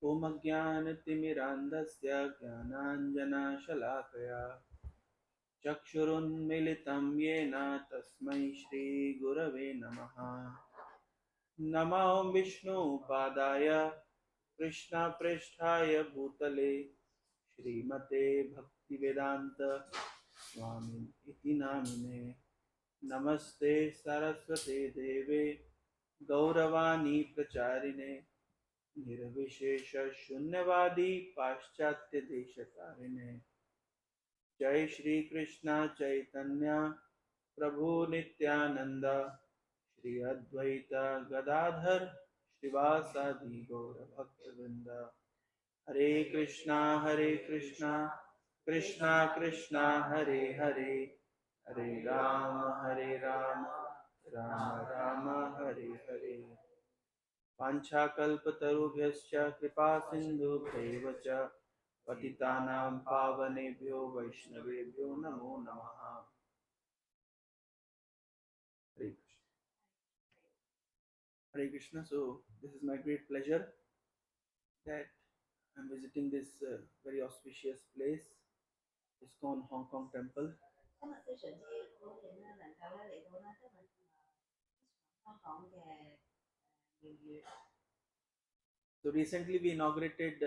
ॐ अज्ञानतिमिरान्धस्य ज्ञानाञ्जनशलाकया चक्षुरुन्मिलितं येन तस्मै श्रीगुरवे नमः। नमो विष्णुपादाय कृष्णप्रेष्ठाय भूतले श्रीमते भक्तिवेदान्त स्वामी इति नामिने। नमस्ते सरस्वते देवे गौरवाणी प्रचारिणे निर्विशेष शून्यवादी पाश्चात्य देशतारिणे। जय श्री कृष्ण चैतन्य प्रभु नित्यानंद श्री अद्वैत गदाधर श्रीवासादि गौर भक्तवृंद। हरे कृष्णा कृष्णा कृष्णा हरे हरे, हरे राम राम राम हरे हरे। वाञ्छाकल्पतरुभ्यश्च कृपा सिन्धुभ्यैव च पतितानां पावनेभ्यो वैष्णवेभ्यो नमो नमः। हरे Krishna. Hare Krishna. So this is my great pleasure that I'm visiting this very auspicious place, ISKCON Hong Kong Temple. So recently we inaugurated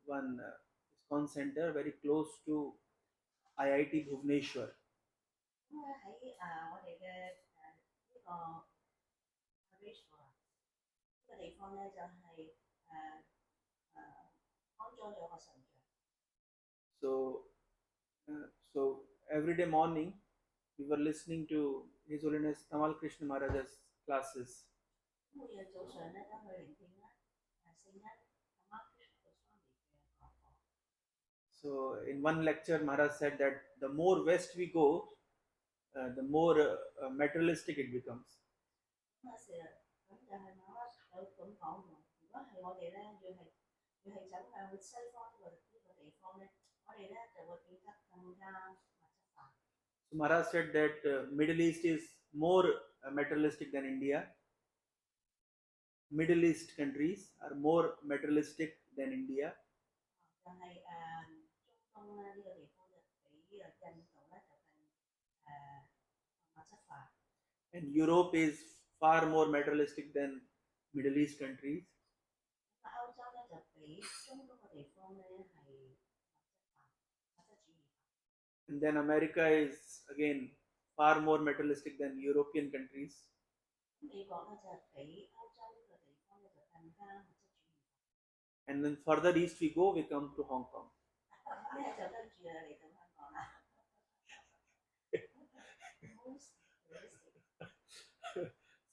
one ISKCON center very close to IIT Bhubaneswar. So, so every day morning we were listening to His Holiness Tamal Krishna Maharaja's classes. So in one lecture, Maharaj said that the more west we go, the more materialistic it becomes. So Maharaj said that Middle East is more materialistic than India. Middle East countries are more materialistic than India. And Europe is far more materialistic than Middle East countries. And then America is again far more materialistic than European countries. And then further east we go, we come to Hong Kong.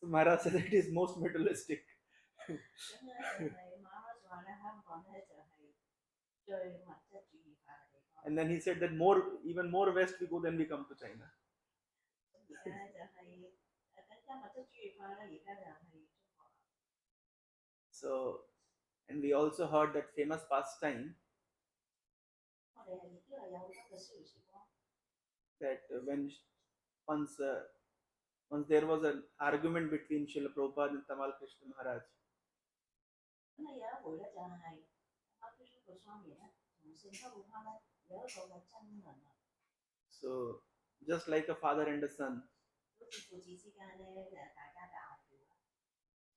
So Maharaj said it is most materialistic. And then he said that even more west we go, then we come to China. So, and we also heard that famous pastime that once once there was an argument between Srila Prabhupada and Tamal Krishna Maharaj. So just like a father and a son.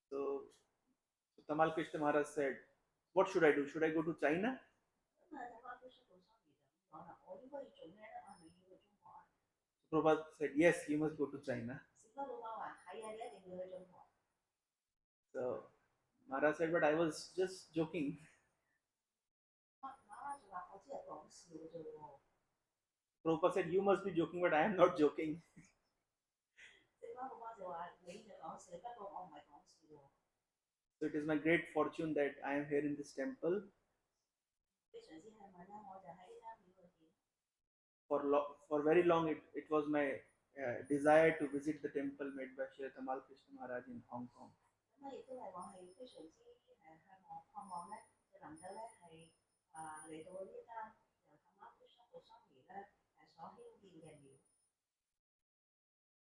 So Tamal Krishna Maharaj said, what should I do? Should I go to China? So Prabhupada said, yes, you must go to China. So Maharaj said, but I was just joking. Prabhupada said, you must be joking, but I am not joking. So it is my great fortune that I am here in this temple. For very long, it was my desire to visit the temple made by Sri Tamal Krishna Maharaj in Hong Kong.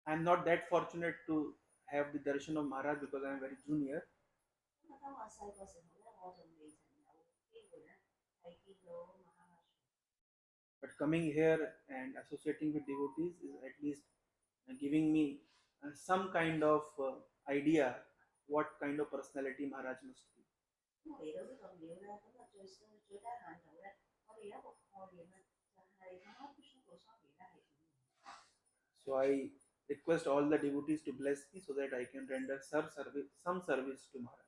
I am not that fortunate to have the darshan of Maharaj because I am very junior. But coming here and associating with devotees is at least giving me some kind of idea what kind of personality Maharaj must be. So I request all the devotees to bless me so that I can render some service to Maharaj.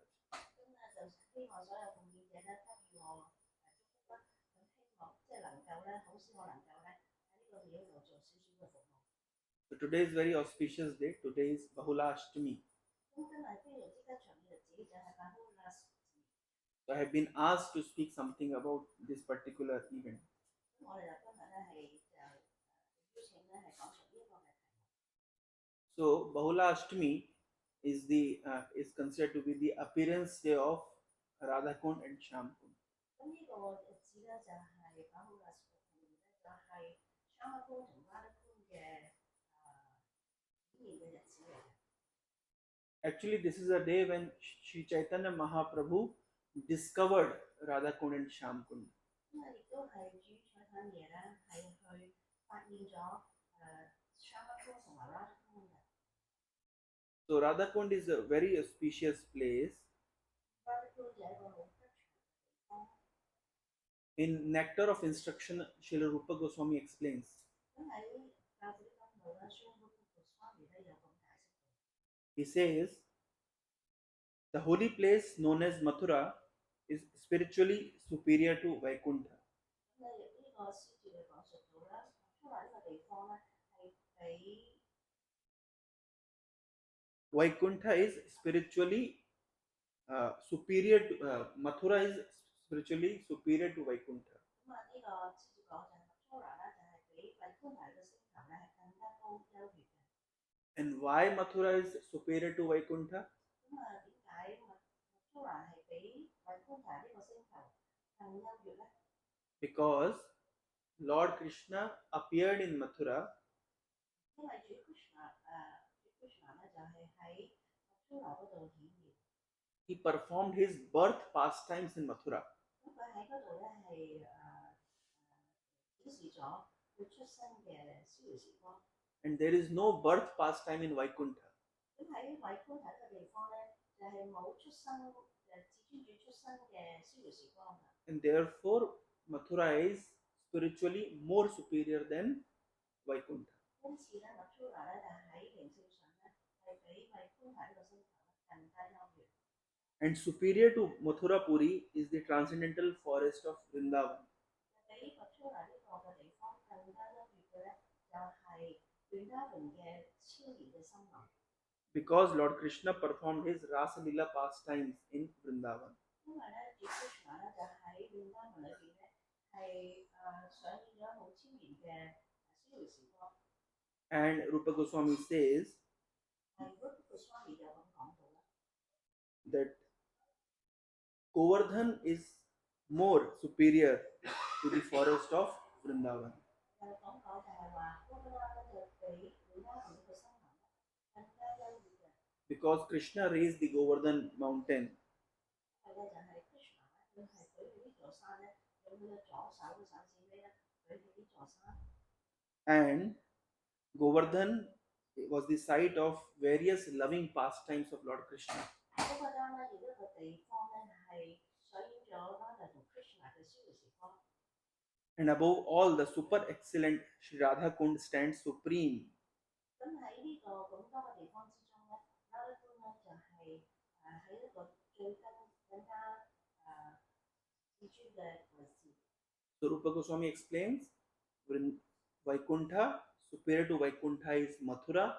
So today is very auspicious day. Today is Bahula Ashtami. So I have been asked to speak something about this particular event. So Bahula Ashtami is considered to be the appearance day of Radha Kund and Shyam Kund. Actually, this is a day when Sri Chaitanya Mahaprabhu discovered Radha Kund and Shyam Kund. So Radha Kund is a very auspicious place. In Nectar of Instruction, Srila Rupa Goswami explains. He says, the holy place known as Mathura is spiritually superior to Vaikuntha. Vaikuntha is spiritually superior to Mathura is spiritually superior to Vaikuntha. And why Mathura is superior to Vaikuntha? Because Lord Krishna appeared in Mathura. He performed his birth pastimes in Mathura. And there is no birth pastime in Vaikuntha. And therefore, Mathura is spiritually more superior than Vaikuntha. And superior to Mathura Puri is the transcendental forest of Vrindavan. Because Lord Krishna performed his Rasa Lila pastimes in Vrindavan. And Rupa Goswami says that Govardhan is more superior to the forest of Vrindavan. Because Krishna raised the Govardhan mountain. And Govardhan was the site of various loving pastimes of Lord Krishna. And above all, the super excellent Sri Radha Kund stands supreme. So Rupa Goswami explains, Vaikuntha, superior to Vaikuntha is Mathura,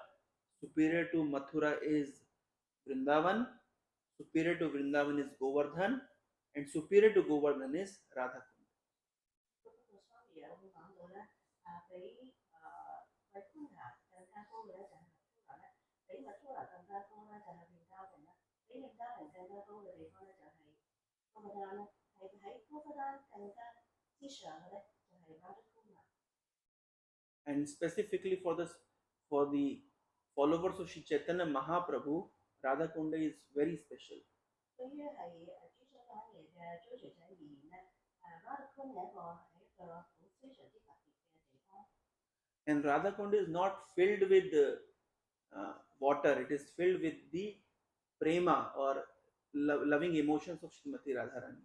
superior to Mathura is Vrindavan, superior to Vrindavan is Govardhan, and superior to Govardhan is Radha Kund. And specifically for the followers of Sri Chaitanya Mahaprabhu, Radha Kunda is very special. And Radha Kunda is not filled with water, it is filled with the prema or loving emotions of Srimati Radharani.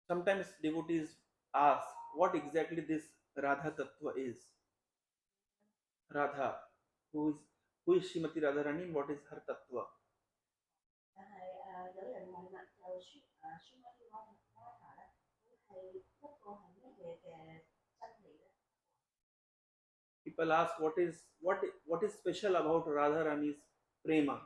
Sometimes devotees ask what exactly this Radha Tattva is. Radha, who is who is Srimati Radharani and what is her Tattva? People ask what is special about Radharani's prema.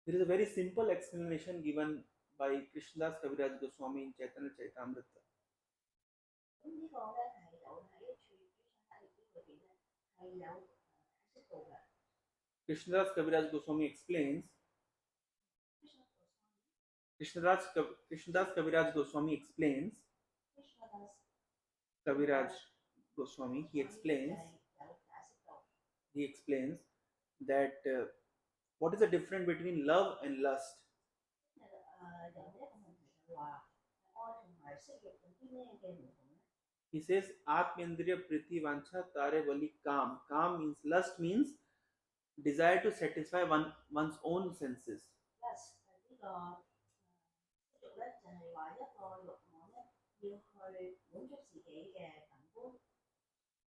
There is a very simple explanation given by Krishnadas Kaviraj Goswami in Chaitanya Chaitamrita. Krishnadas Kaviraj Goswami explains. Krishnadas Kaviraj Goswami explains. Kaviraj Goswami he explains that what is the difference between love and lust? He says Atmendriya Priti Vancha Tare Vali Kam. Kam means lust, means desire to satisfy one's own senses.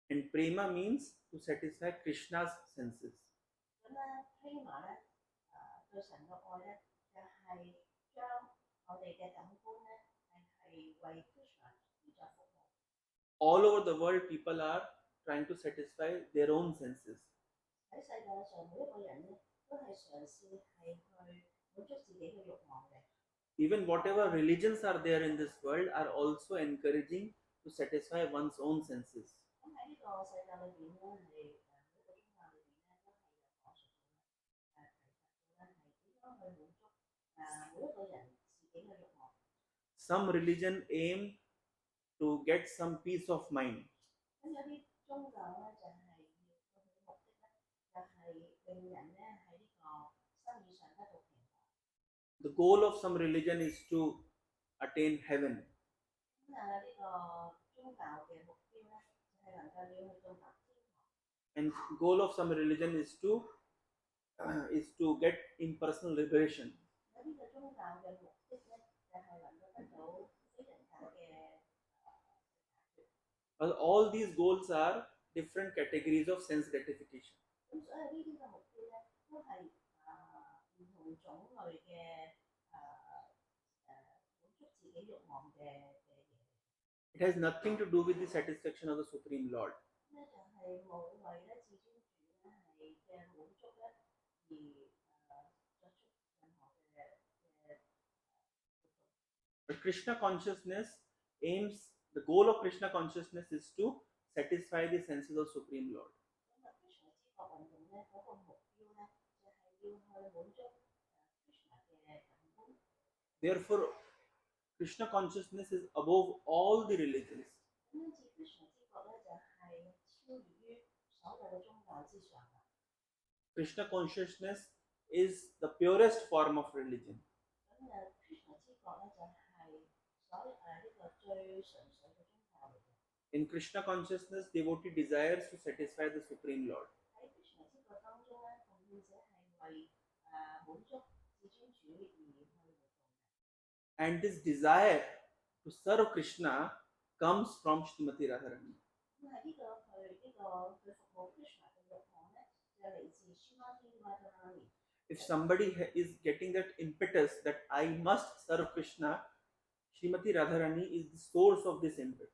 And prema means to satisfy Krishna's senses. All over the world, people are trying to satisfy their own senses. Even whatever religions are there in this world are also encouraging to satisfy one's own senses. Some religion aim to get some peace of mind. The goal of some religion is to attain heaven. And goal of some religion is to get impersonal liberation. All these goals are different categories of sense gratification. It has nothing to do with the satisfaction of the Supreme Lord. But Krishna consciousness aims, the goal of Krishna consciousness is to satisfy the senses of Supreme Lord. Therefore, Krishna consciousness is above all the religions. Krishna consciousness is the purest form of religion. In Krishna consciousness, devotee desires to satisfy the Supreme Lord. And this desire to serve Krishna comes from Srimati Radharani. If somebody is getting that impetus that I must serve Krishna, Srimati Radharani is the source of this impetus.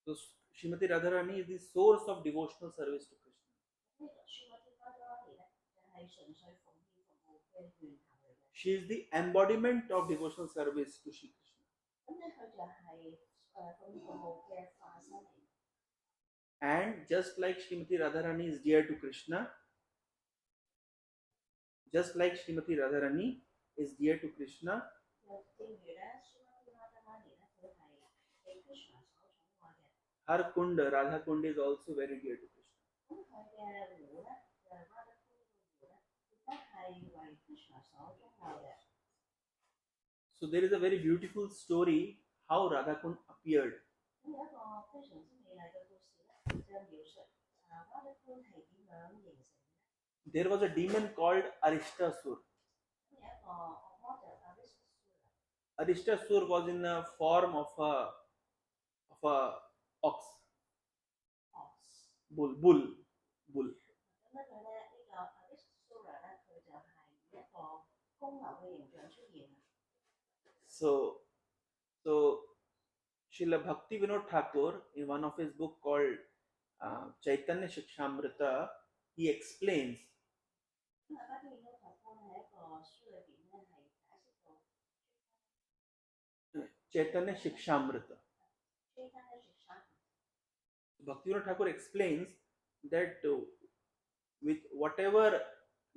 So Srimati Radharani is the source of devotional service to Krishna. She is the embodiment of devotional service to Shri Krishna. And just like Srimati Radharani is dear to Krishna, just like Srimati Radharani is dear to Krishna, her Kund, Radha Kund is also very dear to Krishna. So there is a very beautiful story how Radha Kund appeared. There was a demon called Arishtasur. Arishtasur was in the form of a ox, bull. So so Srila Bhakti Vinod Thakur, in one of his book called Chaitanya Shikshamrita, he explains Chaitanya Shikshamrita. Bhaktivinoda Thakur explains that with whatever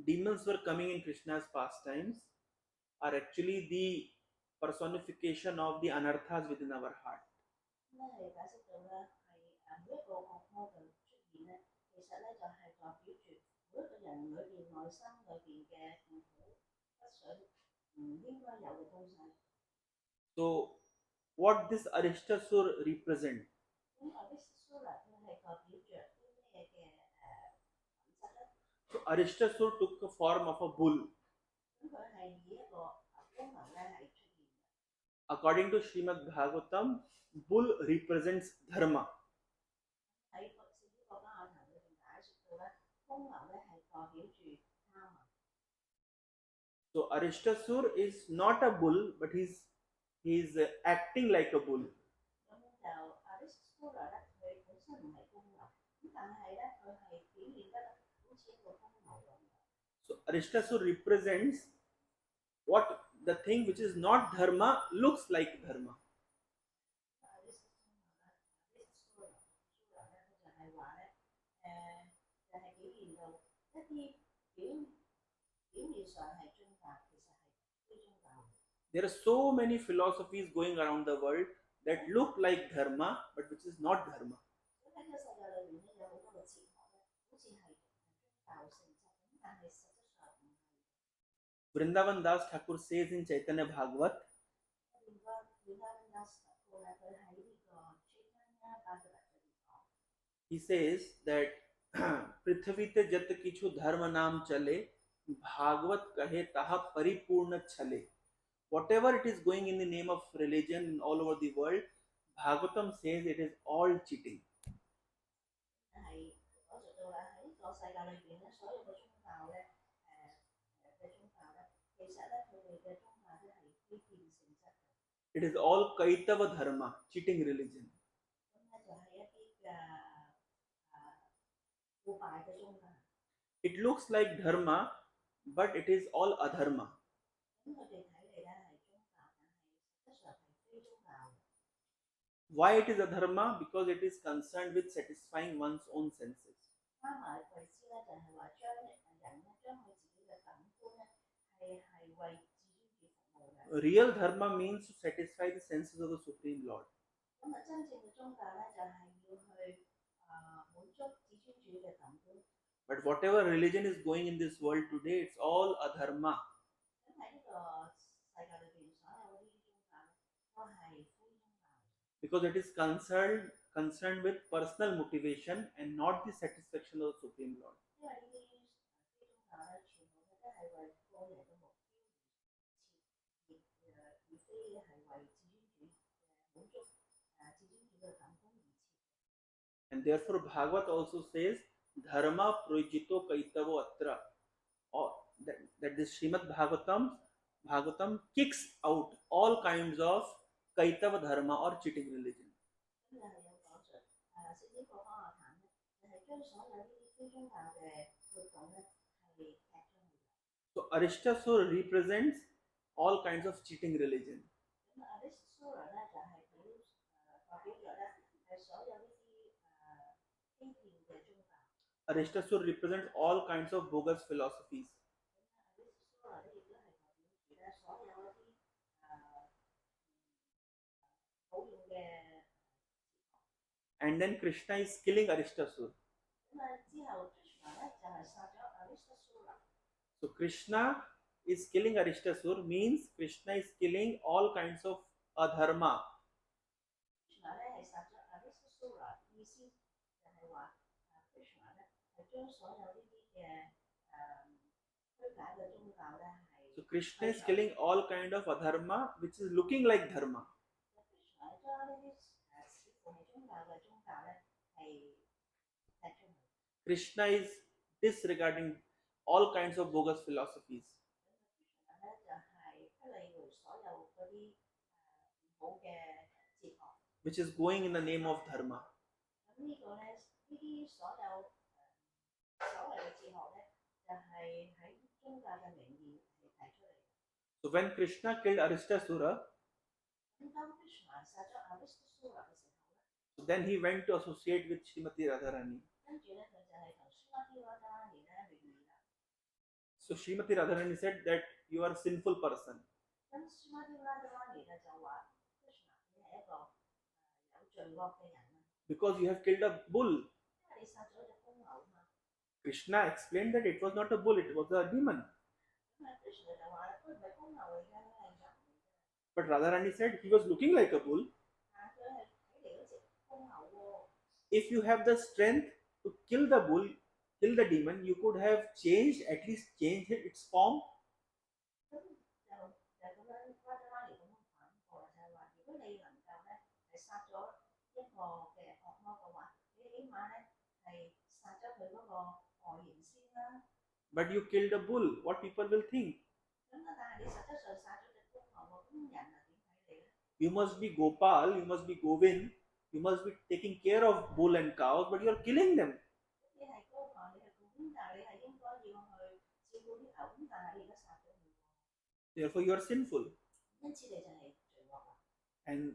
demons were coming in Krishna's pastimes are actually the personification of the anarthas within our heart. So, what this Arishtasur represent? So, Arishtasur took the form of a bull. According to Srimad Bhagavatam, bull represents dharma. So Arishtasur is not a bull, but he's acting like a bull. So Arishtasur represents what the thing which is not dharma looks like dharma. There are so many philosophies going around the world that look like dharma but which is not dharma. Vrindavan Das Thakur says in Chaitanya Bhagavat, he says that पृथ्वी ते जत किछु धर्म नाम चले भागवत कहे ताहा परिपूर्ण छले. Whatever it is going in the name of religion all over the world, Bhagavatam says it is all cheating. It is all Kaitava Dharma, cheating religion. It looks like dharma, but it is all adharma. Why it is adharma? Because it is concerned with satisfying one's own senses. Real dharma means to satisfy the senses of the Supreme Lord. But whatever religion is going in this world today, it's all adharma. Because it is concerned with personal motivation and not the satisfaction of the Supreme Lord. And therefore Bhagavat also says dharma projito kaitavo atra, or that this Srimad Bhagavatam kicks out all kinds of kaitava dharma or cheating religion. So Arishtasur represents all kinds of cheating religion. Aristasur represents all kinds of bogus philosophies. And then Krishna is killing Aristasur. So Krishna is killing Aristasur means Krishna is killing all kinds of adharma. So Krishna is killing all kind of adharma which is looking like dharma. Krishna is disregarding all kinds of bogus philosophies. Which is going in the name of dharma. So when Krishna killed Aristasura, so then he went to associate with Srimati Radharani. So Srimati Radharani said that you are a sinful person. Because you have killed a bull. Krishna explained that it was not a bull, it was a demon. But Radharani said he was looking like a bull. If you have the strength to kill the bull, kill the demon, you could have changed, at least changed its form. But you killed a bull, what people will think? You must be Gopal, you must be Govind, you must be taking care of bull and cows, but you are killing them. Therefore, you are sinful. And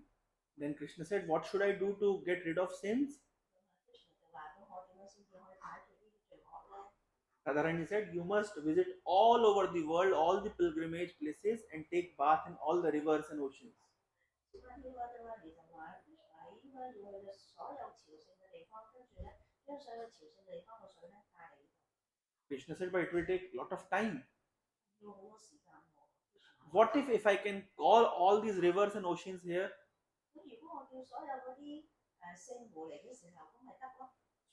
then Krishna said, what should I do to get rid of sins? Radharani said, you must visit all over the world, all the pilgrimage places, and take bath in all the rivers and oceans. Krishna said, but it will take a lot of time. What if I can call all these rivers and oceans here?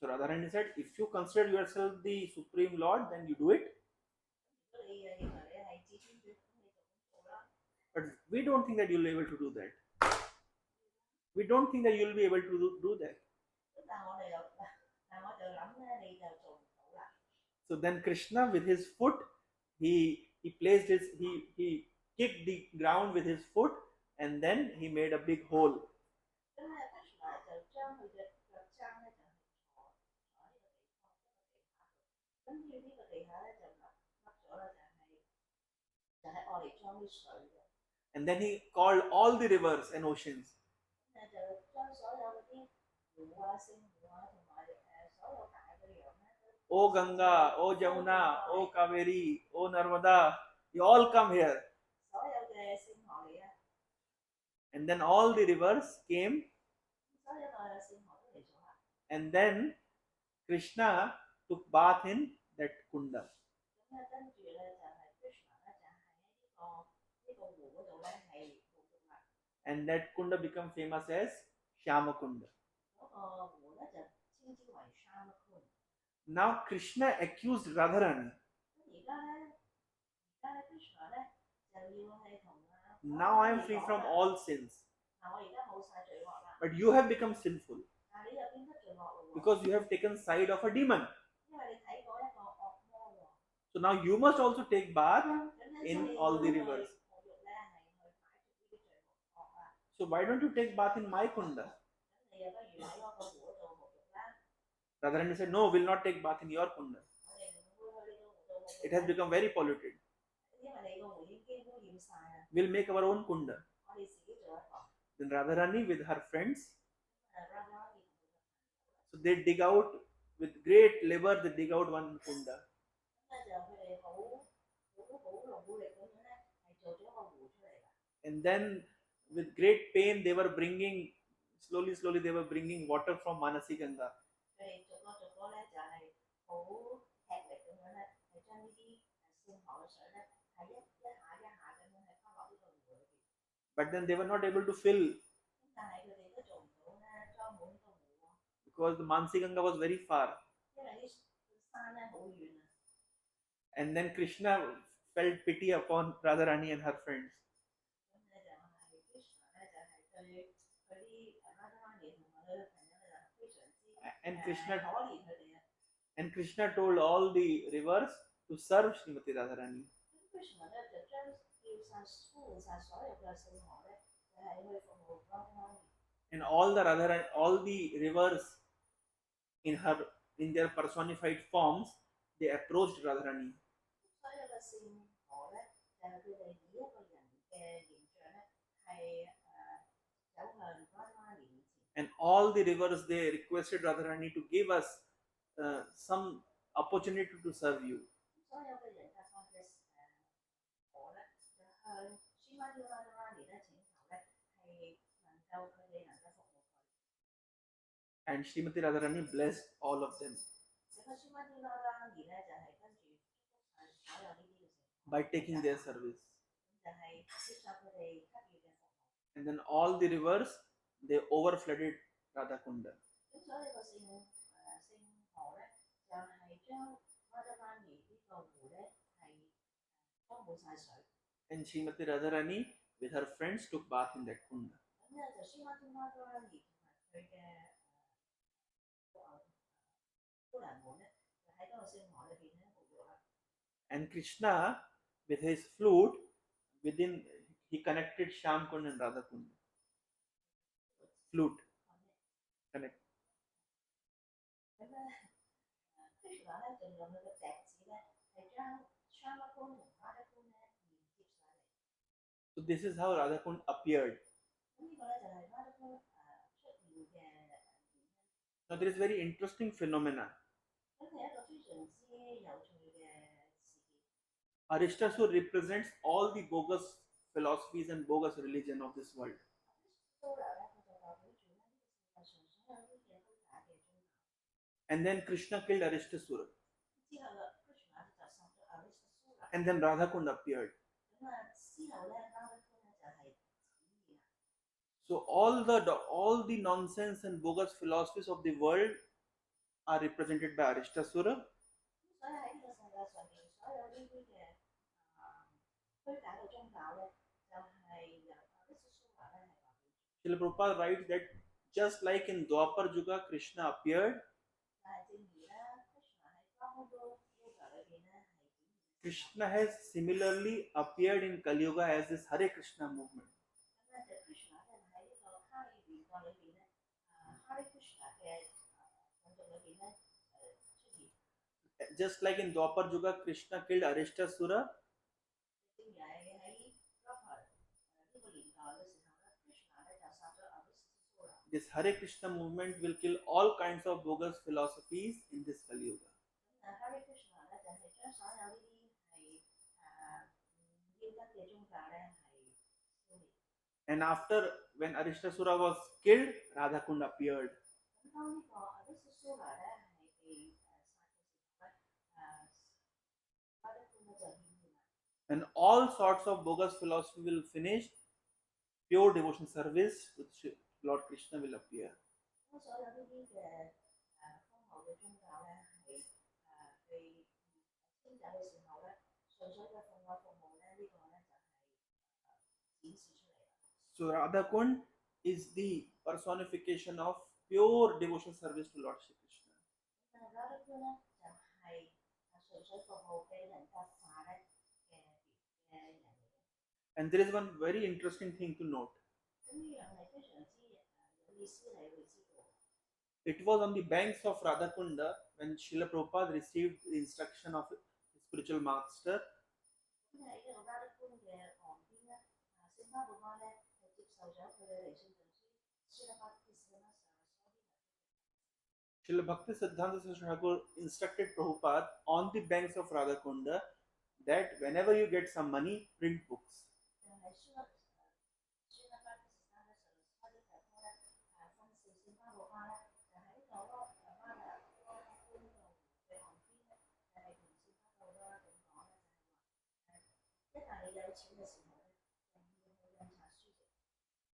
So Radharani said, if you consider yourself the Supreme Lord, then you do it. But we don't think that you'll be able to do that. We don't think that you'll be able to do that. So then Krishna with his foot, he placed his, he kicked the ground with his foot, and then he made a big hole. And then he called all the rivers and oceans. O Ganga, O Jamuna, O Kaveri, O Narmada, you all come here. And then all the rivers came. And then Krishna took bath in that Kunda. And that Kunda became famous as Shyama Kunda. Now Krishna accused Radharani. Now I am free from all sins. But you have become sinful because you have taken side of a demon. So now you must also take bath in all the rivers. So why don't you take bath in my Kunda? Radharani said, no, will not take bath in your Kunda. It has become very polluted. We'll make our own Kunda. Then Radharani with her friends, so they dig out with great labor they dig out one kunda. And then with great pain they were bringing, slowly they were bringing water from Manasi Ganga. But then they were not able to fill because the Manasi Ganga was very far. And then Krishna felt pity upon Radharani and her friends. And Krishna told all the rivers to serve Srimati Radharani. And all the rivers in her in their personified forms, they approached Radharani. And all the rivers they requested Radharani to give us some opportunity to serve you. And Srimati Radharani blessed all of them by taking their service. And then all the rivers they overflooded Radha Kunda. And Srimati Radharani with her friends took bath in that kunda. And Krishna with his flute within he connected Shyam Kund and Radha Kund. Flute connect. So this is how Radha Kund appeared. Now there is very interesting phenomena. Aristasur represents all the bogus philosophies and bogus religion of this world. And then Krishna killed Aristasura. And then Radha Kund appeared. So all the nonsense and bogus philosophies of the world are represented by Aristasura. Srila Prabhupada writes that just like in Dwapar Yuga Krishna appeared, Krishna has similarly appeared in Kali Yuga as this Hare Krishna movement. Just like in Dwapar Yuga Krishna killed Aristasura, this Hare Krishna movement will kill all kinds of bogus philosophies in this Kali Yuga. And after, when Aristasura was killed, Radha Kund appeared. And all sorts of bogus philosophy will finish, pure devotion service with Lord Krishna will appear. So Radha Kund is the personification of pure devotion service to Lord Shri Krishna. And there is one very interesting thing to note. It was on the banks of Radha Kunda when Srila Prabhupada received the instruction of his spiritual master. Srila Bhakti Siddhanta Saraswati Thakur instructed Prabhupada on the banks of Radha Kunda that whenever you get some money, print books.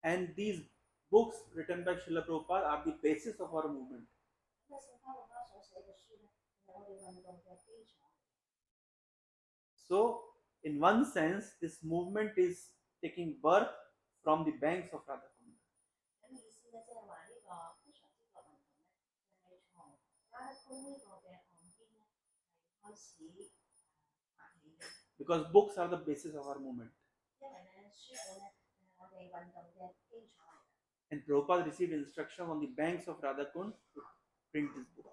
And these books written by Srila Prabhupada are the basis of our movement. So, in one sense, this movement is taking birth from the banks of Radha Kunda. Because books are the basis of our movement. And Prabhupada received instruction on the banks of Radha Kund to print these books.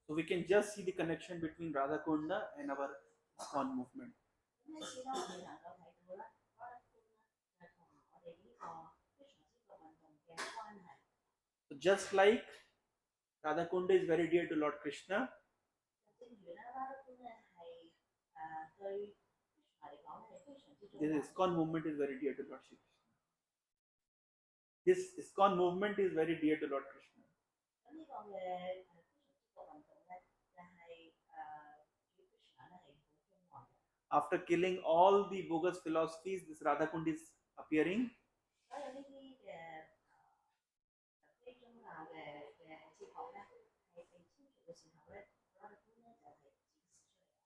So we can just see the connection between Radha Kunda and our ISKCON movement. So just like Radha Kunda is very dear to Lord Krishna, this ISKCON movement is very dear to Lord Shri Krishna. This ISKCON movement is very dear to Lord Krishna. After killing all the bogus philosophies, this Radha Kund is appearing.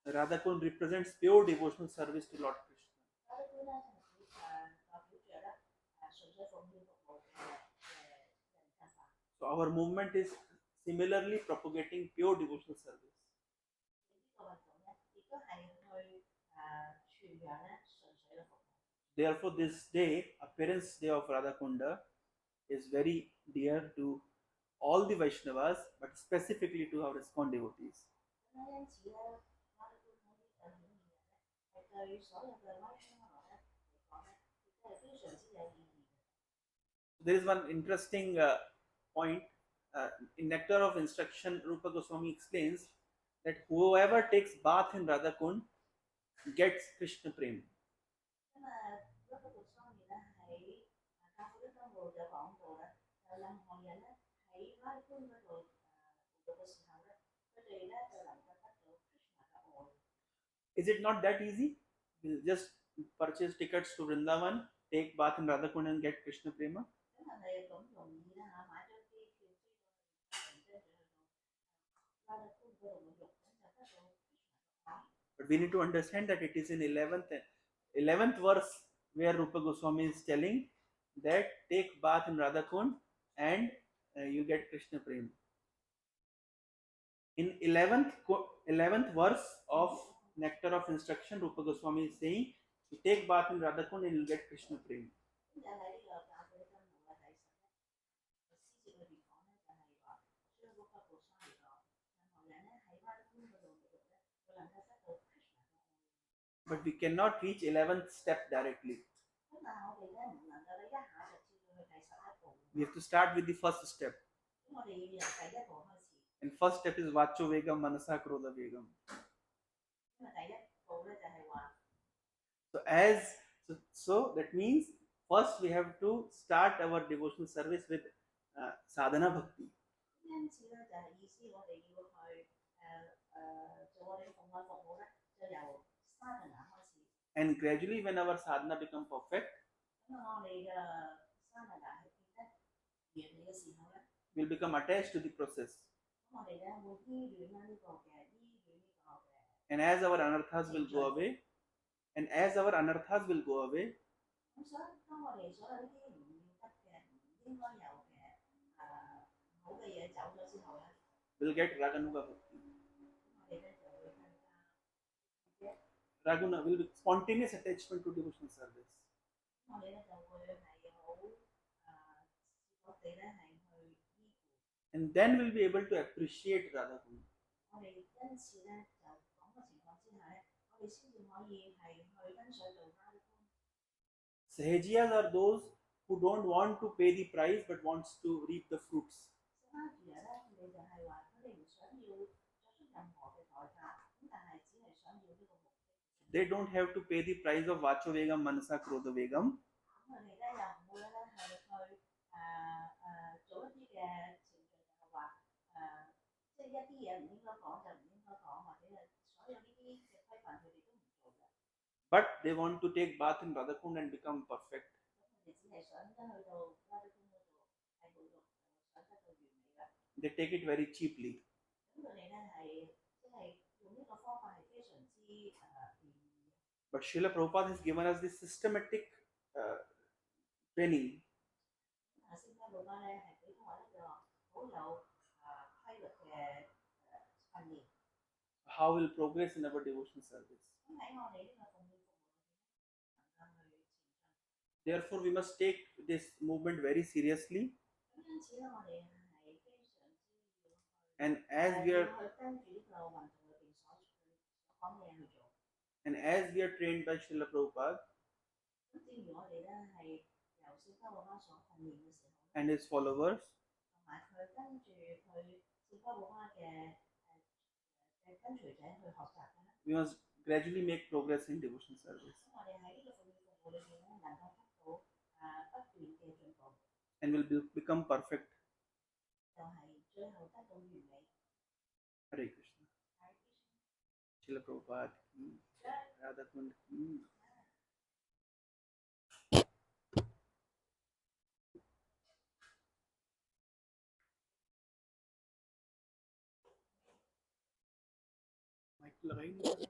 Radha Kund represents pure devotional service to Lord Krishna. So our movement is similarly propagating pure devotional service. Therefore, this day, appearance day of Radha Kunda, is very dear to all the Vaishnavas, but specifically to our ISKCON devotees. There is one interesting point in Nectar of Instruction. Rupa Goswami explains that whoever takes bath in Radha Kund gets Krishna Prem. Is it not that easy? We'll just purchase tickets to Vrindavan, take bath in Radha Kund and get Krishna Prema. But we need to understand that it is in 11th verse where Rupa Goswami is telling that take bath in Radha Kund and you get Krishna Prema. In 11th verse of Nectar of Instruction, Rupa Goswami is saying you take bath in Radha Kund and you will get Krishna Prema. But we cannot reach 11th step directly. We have to start with the first step. And first step is Vacho Vegam Manasa Krodha Vegam. So that means first we have to start our devotional service with sadhana bhakti. And gradually when our sadhana become perfect, we'll become attached to the process. And as our anarthas will go away, we'll get Raganuga Bhakti. Raguna will be spontaneous attachment to devotional service. And then we'll be able to appreciate Radha Kund. Sahajiyas are those who don't want to pay the price but wants to reap the fruits. They don't have to pay the price of Vacho Vegam, Manasa Krodha Vegam. But they want to take bath in Radhakund and become perfect. They take it very cheaply. But Srila Prabhupada has given us this systematic uh, training. How we'll progress in our devotional service. Therefore, we must take this movement very seriously. And as we are trained by Srila Prabhupada and his followers, we must gradually make progress in devotional service. And will become perfect. Hare Krishna. Srila Prabhupada ki, Radha Kunda ki. Mic लगाई नहीं